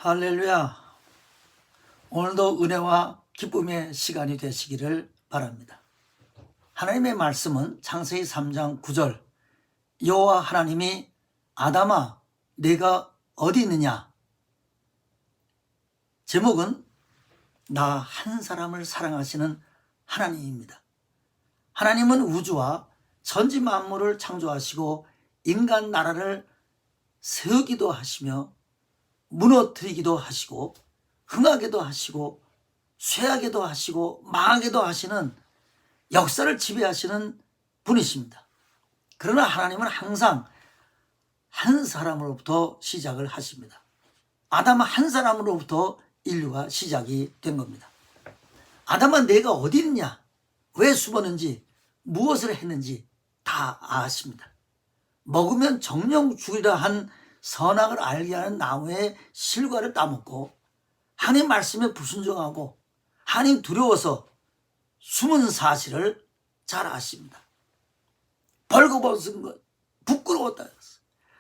할렐루야. 오늘도 은혜와 기쁨의 시간이 되시기를 바랍니다. 하나님의 말씀은 창세기 3장 9절, 여호와 하나님이 아담아 네가 어디 있느냐. 제목은 나 한 사람을 사랑하시는 하나님입니다. 하나님은 우주와 천지 만물을 창조하시고 인간 나라를 세우기도 하시며 무너뜨리기도 하시고 흥하게도 하시고 쇠하게도 하시고 망하게도 하시는 역사를 지배하시는 분이십니다. 그러나 하나님은 항상 한 사람으로부터 시작을 하십니다. 아담 한 사람으로부터 인류가 시작이 된 겁니다. 아담아 내가 어디 있냐, 왜 숨었는지, 무엇을 했는지 다 아십니다. 먹으면 정령 죽으리라 한 선악을 알게 하는 나무의 실과를 따먹고 하나님 말씀에 불순종하고 하나님 두려워서 숨은 사실을 잘 아십니다. 벌거벗은 것, 부끄러웠다.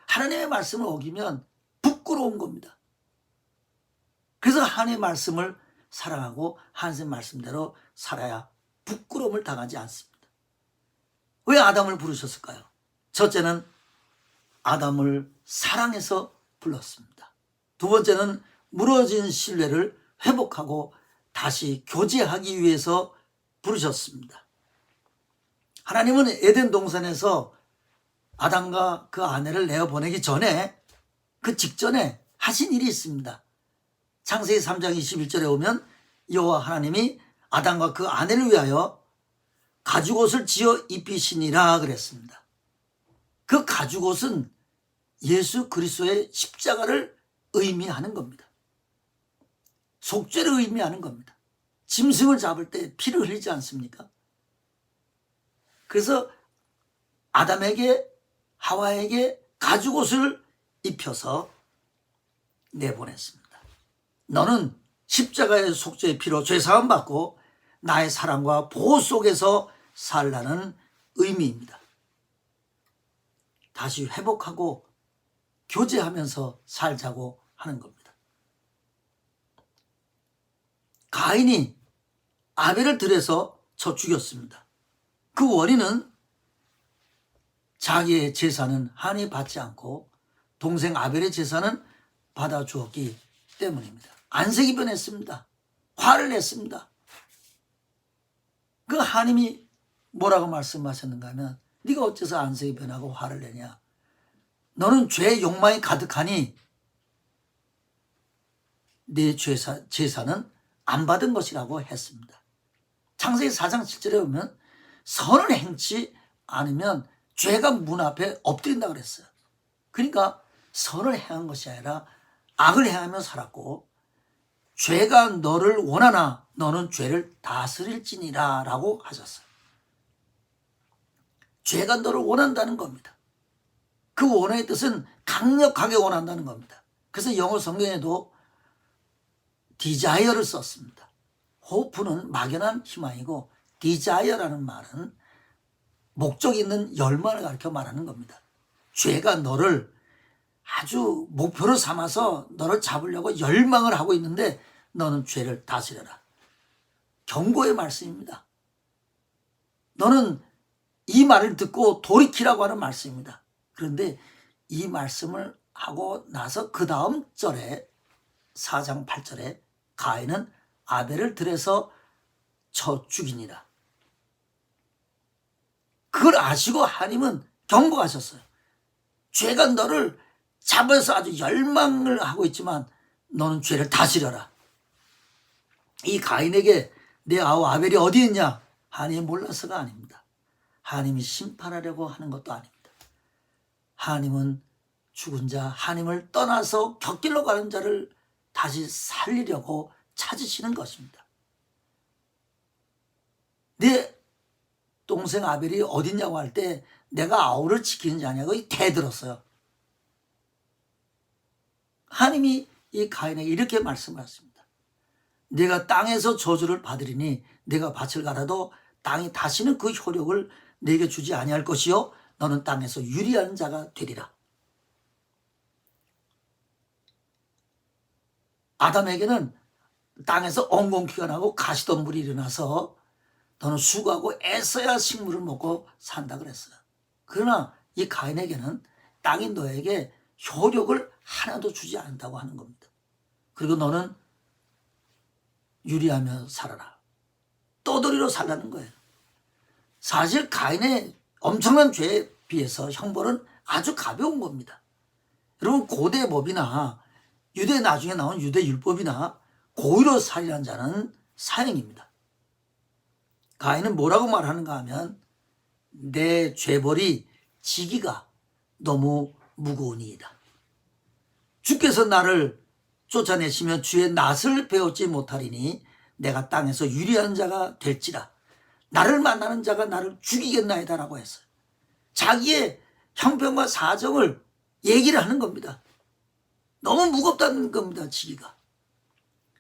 하나님의 말씀을 어기면 부끄러운 겁니다. 그래서 하나님의 말씀을 사랑하고 하나님의 말씀대로 살아야 부끄러움을 당하지 않습니다. 왜 아담을 부르셨을까요? 첫째는 아담을 사랑해서 불렀습니다. 두 번째는 무너진 신뢰를 회복하고 다시 교제하기 위해서 부르셨습니다. 하나님은 에덴 동산에서 아담과 그 아내를 내어보내기 전에, 그 직전에 하신 일이 있습니다. 창세기 3장 21절에 오면 여호와 하나님이 아담과 그 아내를 위하여 가죽옷을 지어 입히시니라 그랬습니다. 그 가죽옷은 예수 그리스도의 십자가를 의미하는 겁니다. 속죄를 의미하는 겁니다. 짐승을 잡을 때 피를 흘리지 않습니까? 그래서 아담에게, 하와에게 가죽옷을 입혀서 내보냈습니다. 너는 십자가의 속죄의 피로 죄사함 받고 나의 사랑과 보호 속에서 살라는 의미입니다. 다시 회복하고 교제하면서 살자고 하는 겁니다. 가인이 아벨을 들여서 쳐 죽였습니다. 그 원인은 자기의 제사는 하나님이 받지 않고 동생 아벨의 제사는 받아 주었기 때문입니다. 안색이 변했습니다. 화를 냈습니다. 그 하나님이 뭐라고 말씀하셨는가 하면, 네가 어째서 안색이 변하고 화를 내냐, 너는 죄의 욕망이 가득하니 네 제사는 안 받은 것이라고 했습니다. 창세기 4장 7절에 보면 선을 행치 않으면 죄가 문 앞에 엎드린다 그랬어요. 그러니까 선을 행한 것이 아니라 악을 행하며 살았고, 죄가 너를 원하나 너는 죄를 다스릴지니라 라고 하셨어요. 죄가 너를 원한다는 겁니다. 그 원의 뜻은 강력하게 원한다는 겁니다. 그래서 영어 성경에도 desire를 썼습니다. hope는 막연한 희망이고 desire라는 말은 목적 있는 열망을 가리켜 말하는 겁니다. 죄가 너를 아주 목표로 삼아서 너를 잡으려고 열망을 하고 있는데 너는 죄를 다스려라. 경고의 말씀입니다. 너는 이 말을 듣고 돌이키라고 하는 말씀입니다. 그런데 이 말씀을 하고 나서 그 다음 절에 4장 8절에 가인은 아벨을 들여서 쳐 죽이니라. 그걸 아시고 하나님은 경고하셨어요. 죄가 너를 잡아서 아주 열망을 하고 있지만 너는 죄를 다스려라. 이 가인에게 내 아우 아벨이 어디 있냐? 하나님이 몰라서가 아닙니다. 하나님이 심판하려고 하는 것도 아닙니다. 하나님은 죽은 자, 하나님을 떠나서 곁길로 가는 자를 다시 살리려고 찾으시는 것입니다. 내 동생 아벨이 어딨냐고 할 때 내가 아우를 지키는 자냐고 대들었어요. 하나님이 이 가인에게 이렇게 말씀하셨습니다. 내가 땅에서 저주를 받으리니 내가 밭을 갈아도 땅이 다시는 그 효력을 내게 주지 아니할 것이요 너는 땅에서 유리한 자가 되리라. 아담에게는 땅에서 엉겅퀴가 나고 가시덤불이 일어나서 너는 수고하고 애써야 식물을 먹고 산다 그랬어요. 그러나 이 가인에게는 땅이 너에게 효력을 하나도 주지 않는다고 하는 겁니다. 그리고 너는 유리하며 살아라. 떠돌이로 살라는 거예요. 사실 가인의 엄청난 죄에 비해서 형벌은 아주 가벼운 겁니다. 여러분, 고대 법이나 유대 나중에 나온 유대 율법이나 고의로 살인한 자는 사형입니다. 가인은 뭐라고 말하는가 하면 내 죄벌이 지기가 너무 무거우니이다. 주께서 나를 쫓아내시며 주의 낯을 배웠지 못하리니 내가 땅에서 유리한 자가 될지라. 나를 만나는 자가 나를 죽이겠나이다 라고 했어요. 자기의 형편과 사정을 얘기를 하는 겁니다. 너무 무겁다는 겁니다. 지기가.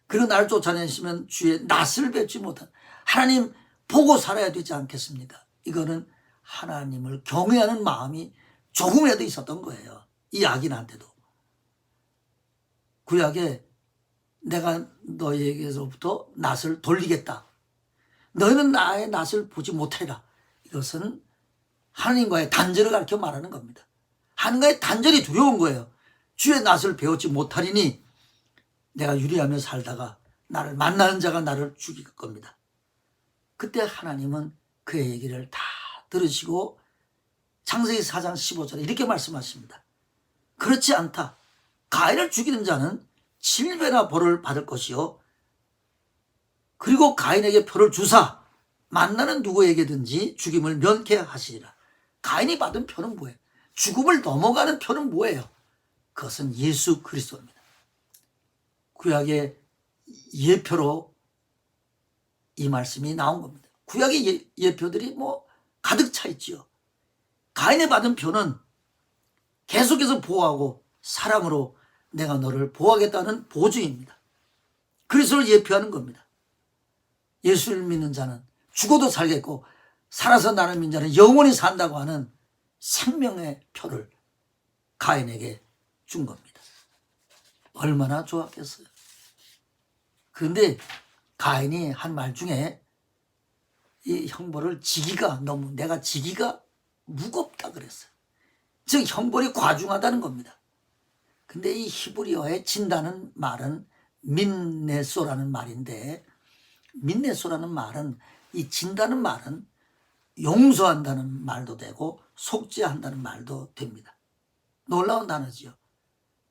그리고 나를 쫓아내시면 주의 낯을 뵙지 못한, 하나님 보고 살아야 되지 않겠습니까? 이거는 하나님을 경외하는 마음이 조금이라도 있었던 거예요. 이 악인한테도. 구약에 내가 너에게서부터 낯을 돌리겠다. 너희는 나의 낯을 보지 못해라. 이것은 하나님과의 단절을 가르쳐 말하는 겁니다. 하나님과의 단절이 두려운 거예요. 주의 낯을 배우지 못하리니 내가 유리하며 살다가 나를 만나는 자가 나를 죽일 겁니다. 그때 하나님은 그의 얘기를 다 들으시고 창세기 4장 15절에 이렇게 말씀하십니다. 그렇지 않다. 가인을 죽이는 자는 7배나 벌을 받을 것이요. 그리고 가인에게 표를 주사 만나는 누구에게든지 죽임을 면케하시리라. 가인이 받은 표는 뭐예요? 죽음을 넘어가는 표는 뭐예요? 그것은 예수 그리스도입니다. 구약의 예표로 이 말씀이 나온 겁니다. 구약의 예표들이 가득 차 있지요. 가인이 받은 표는 계속해서 보호하고 사랑으로 내가 너를 보호하겠다는 보증입니다. 그리스도를 예표하는 겁니다. 예수를 믿는 자는 죽어도 살겠고 살아서 나를 믿는 자는 영원히 산다고 하는 생명의 표를 가인에게 준 겁니다. 얼마나 좋았겠어요. 그런데 가인이 한 말 중에 이 형벌을 내가 지기가 무겁다 그랬어요. 즉 형벌이 과중하다는 겁니다. 근데 이 히브리어에 진다는 말은 민네소라는 말인데, 민네소라는 말은, 이 진다는 말은 용서한다는 말도 되고 속죄한다는 말도 됩니다. 놀라운 단어지요.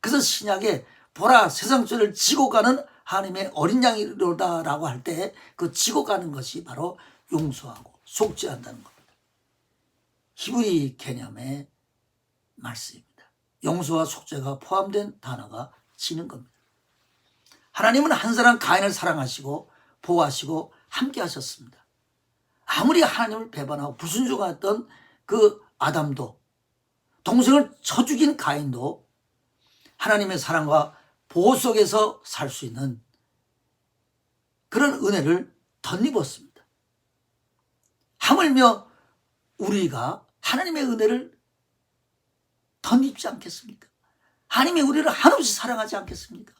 그래서 신약에 보라 세상 죄를 지고 가는 하나님의 어린 양이로다라고 할 때 그 지고 가는 것이 바로 용서하고 속죄한다는 겁니다. 히브리 개념의 말씀입니다. 용서와 속죄가 포함된 단어가 지는 겁니다. 하나님은 한 사람 가인을 사랑하시고 보호하시고 함께 하셨습니다. 아무리 하나님을 배반하고 불순종했던 그 아담도, 동생을 쳐 죽인 가인도 하나님의 사랑과 보호 속에서 살 수 있는 그런 은혜를 덧입었습니다. 하물며 우리가 하나님의 은혜를 덧입지 않겠습니까? 하나님이 우리를 한없이 사랑하지 않겠습니까?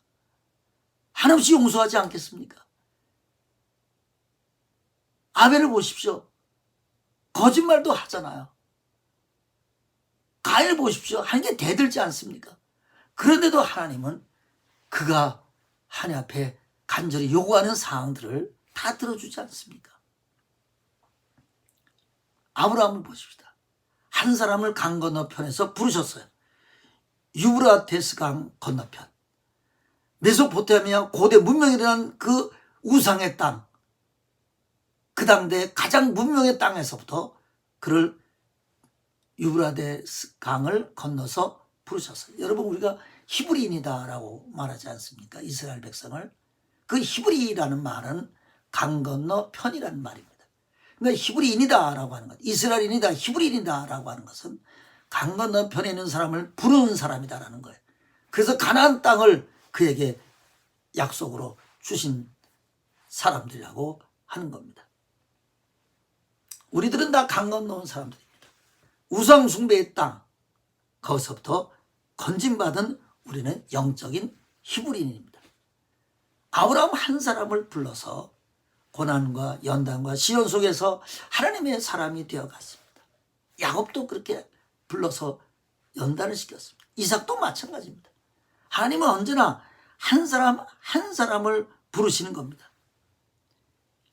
한없이 용서하지 않겠습니까? 아벨을 보십시오. 거짓말도 하잖아요. 가인을 보십시오. 하나님께 대들지 않습니까? 그런데도 하나님은 그가 하나님 앞에 간절히 요구하는 사항들을 다 들어주지 않습니까? 아브라함을 보십시다. 한 사람을 강 건너편에서 부르셨어요. 유브라테스 강 건너편. 메소포타미아 고대 문명에 대한 그 우상의 땅, 그 당대 가장 문명의 땅에서부터 그를 유브라테스 강을 건너서 부르셨어요. 여러분, 우리가 히브리인이다라고 말하지 않습니까? 이스라엘 백성을. 그 히브리라는 말은 강 건너 편이라는 말입니다. 그러니까 히브리인이다라고 하는 것, 이스라엘인이다, 히브리인이다라고 하는 것은 강 건너 편에 있는 사람을 부르는 사람이다라는 거예요. 그래서 가나안 땅을 그에게 약속으로 주신 사람들이라고 하는 겁니다. 우리들은 다 강 건너온 사람들입니다. 우상 숭배의 땅, 거기서부터 건진받은 우리는 영적인 히브리인입니다. 아브라함 한 사람을 불러서 고난과 연단과 시련 속에서 하나님의 사람이 되어갔습니다. 야곱도 그렇게 불러서 연단을 시켰습니다. 이삭도 마찬가지입니다. 하나님은 언제나 한 사람 한 사람을 부르시는 겁니다.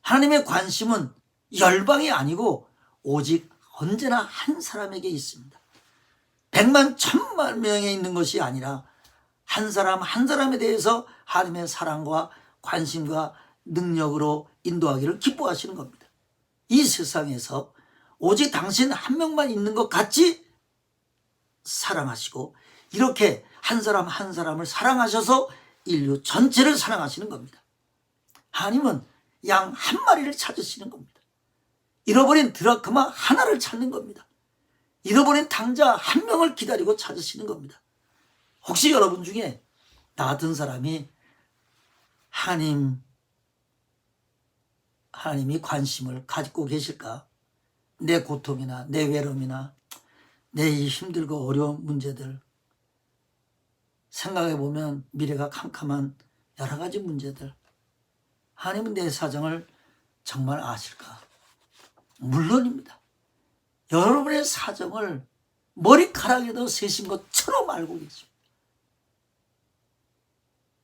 하나님의 관심은 열방이 아니고 오직 언제나 한 사람에게 있습니다. 100만 1000만 명에 있는 것이 아니라 한 사람 한 사람에 대해서 하나님의 사랑과 관심과 능력으로 인도하기를 기뻐하시는 겁니다. 이 세상에서 오직 당신 한 명만 있는 것 같이 사랑하시고 이렇게 한 사람 한 사람을 사랑하셔서 인류 전체를 사랑하시는 겁니다. 하나님은 양 한 마리를 찾으시는 겁니다. 잃어버린 드라크마 하나를 찾는 겁니다. 잃어버린 탕자 한 명을 기다리고 찾으시는 겁니다. 혹시 여러분 중에 나 같은 사람이 하나님이 관심을 가지고 계실까? 내 고통이나 내 외로움이나 내 이 힘들고 어려운 문제들 생각해 보면 미래가 캄캄한 여러 가지 문제들 하나님은 내 사정을 정말 아실까? 물론입니다. 여러분의 사정을 머리카락에도 세신 것처럼 알고 계십니다.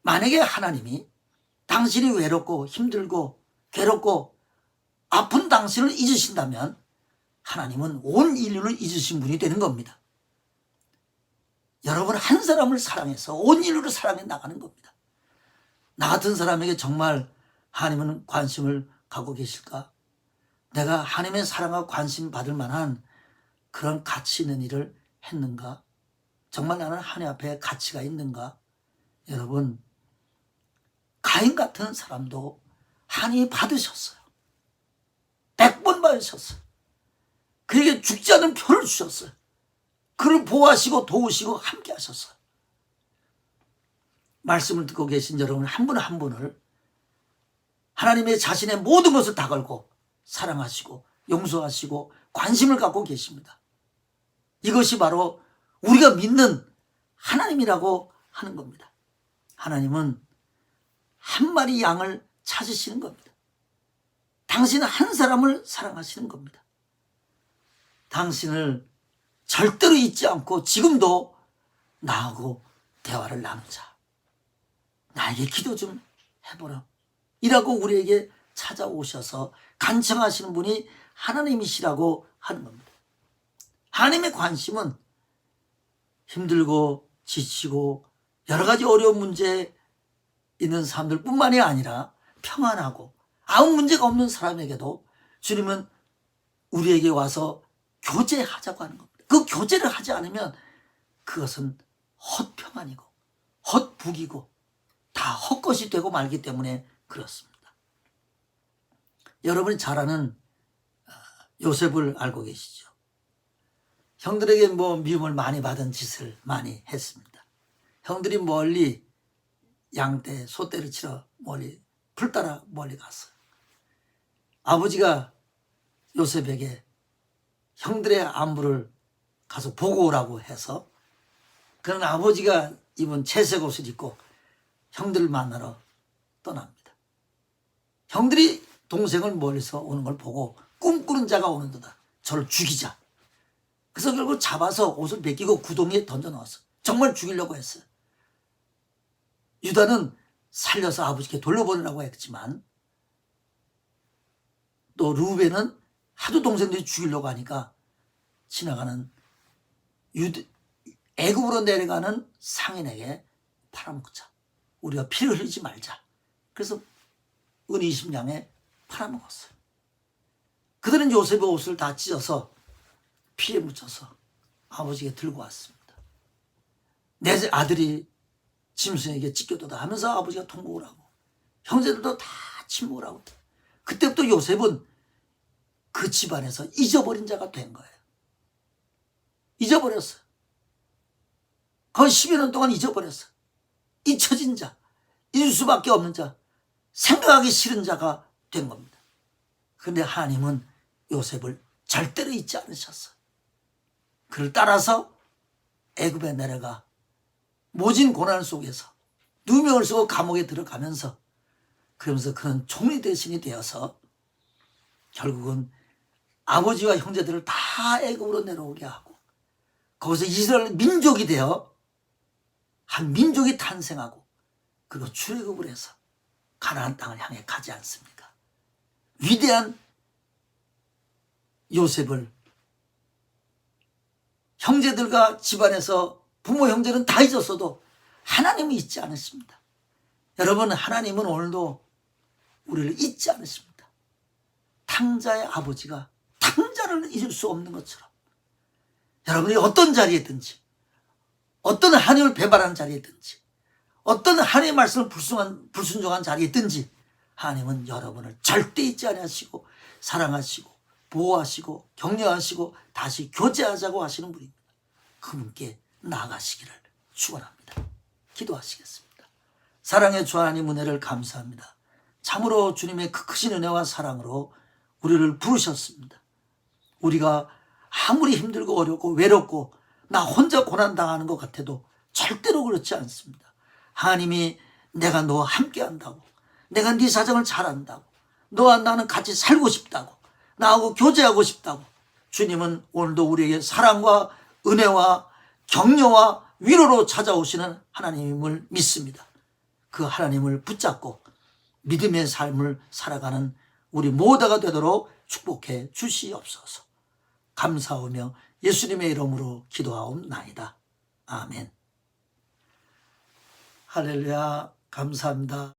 만약에 하나님이 당신이 외롭고 힘들고 괴롭고 아픈 당신을 잊으신다면 하나님은 온 인류를 잊으신 분이 되는 겁니다. 여러분 한 사람을 사랑해서 온 인류를 사랑해 나가는 겁니다. 나 같은 사람에게 정말 하나님은 관심을 갖고 계실까? 내가 하나님의 사랑과 관심 받을 만한 그런 가치 있는 일을 했는가? 정말 나는 하나님 앞에 가치가 있는가? 여러분 가인 같은 사람도 하나님이 받으셨어요. 100번 받으셨어요. 그에게 죽지 않은 표를 주셨어요. 그를 보호하시고 도우시고 함께 하셨어요. 말씀을 듣고 계신 여러분 한 분 한 분을 하나님의 자신의 모든 것을 다 걸고 사랑하시고 용서하시고 관심을 갖고 계십니다. 이것이 바로 우리가 믿는 하나님이라고 하는 겁니다. 하나님은 한 마리 양을 찾으시는 겁니다. 당신은 한 사람을 사랑하시는 겁니다. 당신을 절대로 잊지 않고 지금도 나하고 대화를 나누자. 나에게 기도 좀 해보라. 이라고 우리에게 찾아오셔서 간청하시는 분이 하나님이시라고 하는 겁니다. 하나님의 관심은 힘들고 지치고 여러 가지 어려운 문제에 있는 사람들 뿐만이 아니라 평안하고 아무 문제가 없는 사람에게도 주님은 우리에게 와서 교제하자고 하는 겁니다. 그 교제를 하지 않으면 그것은 헛평안이고 헛북이고 다 헛것이 되고 말기 때문에 그렇습니다. 여러분이 잘 아는 요셉을 알고 계시죠? 형들에게 미움을 많이 받은 짓을 많이 했습니다. 형들이 멀리 양떼, 소떼를 치러 멀리 풀 따라 멀리 갔어요. 아버지가 요셉에게 형들의 안부를 가서 보고 오라고 해서 그런 아버지가 입은 채색 옷을 입고 형들을 만나러 떠납니다. 형들이 동생을 멀리서 오는 걸 보고 꿈꾸는 자가 오는 듯다. 저를 죽이자. 그래서 결국 잡아서 옷을 벗기고 구덩이에 던져 넣었어요. 정말 죽이려고 했어요. 유다는 살려서 아버지께 돌려보내라고 했지만 또 루벤은 하도 동생들이 죽이려고 하니까 지나가는 애굽으로 내려가는 상인에게 팔아먹자. 우리가 피를 흘리지 말자. 그래서 은 20냥에 팔아먹었어요. 그들은 요셉의 옷을 다 찢어서 피에 묻혀서 아버지에게 들고 왔습니다. 내 아들이 짐승에게 찢겨도다 하면서 아버지가 통곡을 하고 형제들도 다 침묵을 하고 그때부터 요셉은 그 집안에서 잊어버린 자가 된 거예요. 잊어버렸어요. 거의 10여 년 동안 잊어버렸어요. 잊혀진 자, 잊을 수밖에 없는 자, 생각하기 싫은 자가 된 겁니다. 그런데 하나님은 요셉을 절대로 잊지 않으셨어요. 그를 따라서 애굽에 내려가 모진 고난 속에서 누명을 쓰고 감옥에 들어가면서 그러면서 그는 총리 대신이 되어서 결국은 아버지와 형제들을 다 애굽으로 내려오게 하고 거기서 이스라엘 민족이 되어 한 민족이 탄생하고 그리고 출애굽을 해서 가나안 땅을 향해 가지 않습니까? 위대한 요셉을 형제들과 집안에서 부모 형제는 다 잊었어도 하나님은 잊지 않으십니다. 여러분, 하나님은 오늘도 우리를 잊지 않으십니다. 탕자의 아버지가 탕자를 잊을 수 없는 것처럼 여러분이 어떤 자리에든지 어떤 하나님을 배반하는 자리에든지 어떤 하나님의 말씀을 불순종한 자리에든지 하나님은 여러분을 절대 잊지 아니하시고 사랑하시고 보호하시고 격려하시고 다시 교제하자고 하시는 분입니다. 그분께 나아가시기를 축원합니다. 기도하시겠습니다. 사랑의 주 하나님 은혜를 감사합니다. 참으로 주님의 그 크신 은혜와 사랑으로 우리를 부르셨습니다. 우리가 아무리 힘들고 어렵고 외롭고 나 혼자 고난당하는 것 같아도 절대로 그렇지 않습니다. 하나님이 내가 너와 함께 한다고, 내가 네 사정을 잘 안다고, 너와 나는 같이 살고 싶다고, 나하고 교제하고 싶다고 주님은 오늘도 우리에게 사랑과 은혜와 격려와 위로로 찾아오시는 하나님을 믿습니다. 그 하나님을 붙잡고 믿음의 삶을 살아가는 우리 모두가 되도록 축복해 주시옵소서. 감사하며 예수님의 이름으로 기도하옵나이다. 아멘. 할렐루야. 감사합니다.